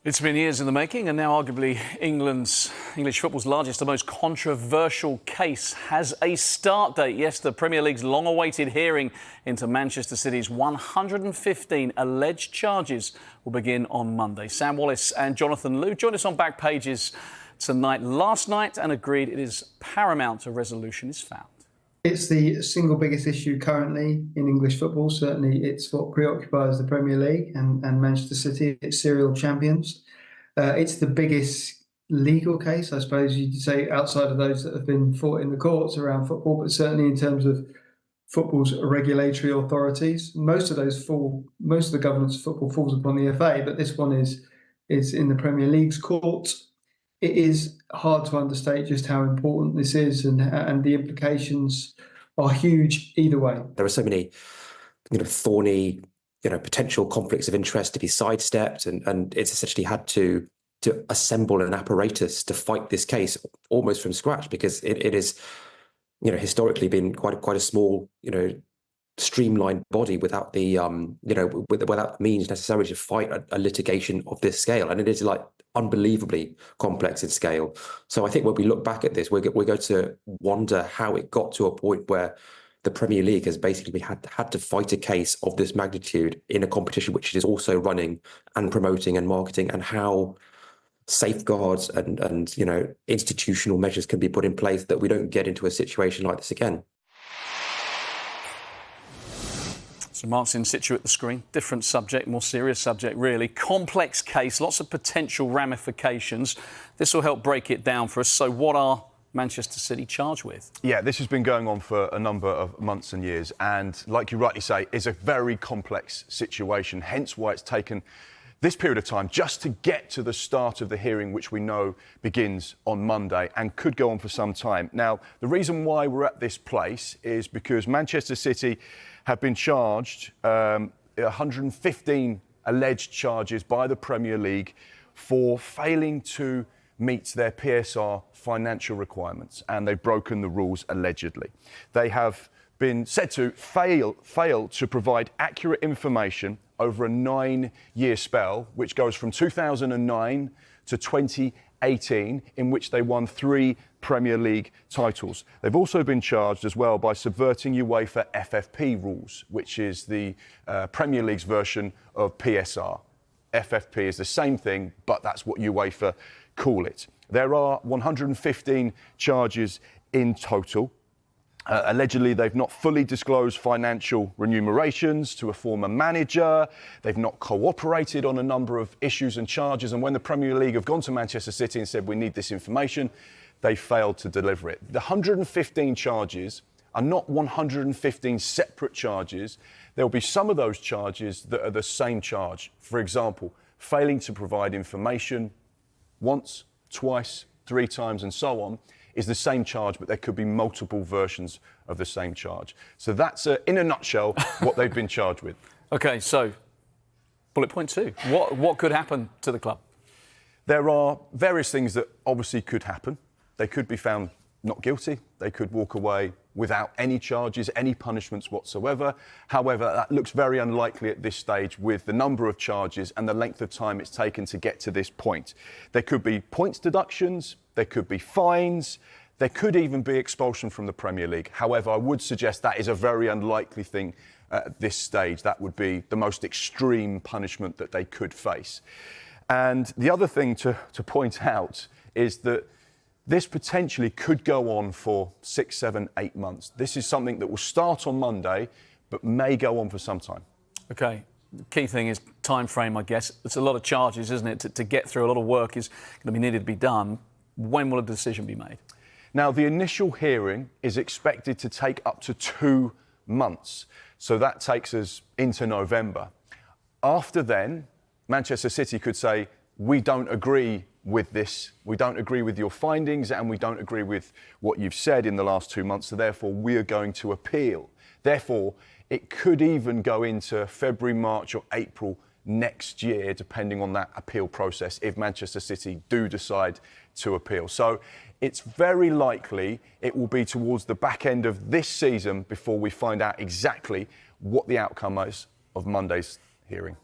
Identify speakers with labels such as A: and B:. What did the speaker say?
A: It's been years in the making, and now arguably English football's largest and most controversial case has a start date. Yes, the Premier League's long-awaited hearing into Manchester City's 115 alleged charges will begin on Monday. Sam Wallace and Jonathan Liew joined us on Back Pages tonight, last night, and agreed it is paramount a resolution is found.
B: It's the single biggest issue currently in English football. Certainly it's what preoccupies the Premier League and Manchester City, its serial champions. It's the biggest legal case, I suppose you'd say, outside of those that have been fought in the courts around football, but certainly in terms of football's regulatory authorities. Most of the governance of football falls upon the FA, but this one is in the Premier League's court. It is hard to understate just how important this is, and the implications are huge either way.
C: There are so many, thorny, potential conflicts of interest to be sidestepped, and it's essentially had to assemble an apparatus to fight this case almost from scratch, because it is, historically been quite a small, streamlined body without the without means necessarily to fight a litigation of this scale, and it is unbelievably complex in scale. So I think when we look back at this, we're going to wonder how it got to a point where the Premier League has basically had to fight a case of this magnitude in a competition which it is also running and promoting and marketing, and how safeguards and institutional measures can be put in place that we don't get into a situation like this again.
A: So Mark's in situ at the screen. Different subject, more serious subject, really. Complex case, lots of potential ramifications. This will help break it down for us. So what are Manchester City charged with?
D: Yeah, this has been going on for a number of months and years, and like you rightly say, is a very complex situation, hence why it's taken this period of time just to get to the start of the hearing, which we know begins on Monday and could go on for some time. Now, the reason why we're at this place is because Manchester City have been charged 115 alleged charges by the Premier League for failing to meet their PSR financial requirements, and they've broken the rules allegedly. They have been said to fail to provide accurate information over a 9-year spell, which goes from 2009 to 2018, in which they won 3 Premier League titles. They've also been charged as well by subverting UEFA FFP rules, which is the Premier League's version of PSR. FFP is the same thing, but that's what UEFA call it. There are 115 charges in total. Allegedly, they've not fully disclosed financial remunerations to a former manager. They've not cooperated on a number of issues and charges. And when the Premier League have gone to Manchester City and said, we need this information, they failed to deliver it. The 115 charges are not 115 separate charges. There will be some of those charges that are the same charge. For example, failing to provide information once, twice, 3 times, and so on, is the same charge, but there could be multiple versions of the same charge. So that's, in a nutshell, what they've been charged with.
A: OK, so bullet point 2. What could happen to the club?
D: There are various things that obviously could happen. They could be found not guilty. They could walk away without any charges, any punishments whatsoever. However, that looks very unlikely at this stage with the number of charges and the length of time it's taken to get to this point. There could be points deductions, there could be fines, there could even be expulsion from the Premier League. However, I would suggest that is a very unlikely thing at this stage. That would be the most extreme punishment that they could face. And the other thing to point out is that this potentially could go on for 6, 7, 8 months. This is something that will start on Monday, but may go on for some time.
A: OK. The key thing is time frame, I guess. It's a lot of charges, isn't it? To get through, a lot of work is going to be needed to be done. When will a decision be made?
D: Now, the initial hearing is expected to take up to 2 months. So that takes us into November. After then, Manchester City could say, we don't agree with this, we don't agree with your findings, and we don't agree with what you've said in the last 2 months, so therefore we are going to appeal. Therefore, it could even go into February, March or April next year, depending on that appeal process, if Manchester City do decide to appeal. So it's very likely it will be towards the back end of this season before we find out exactly what the outcome is of Monday's hearing.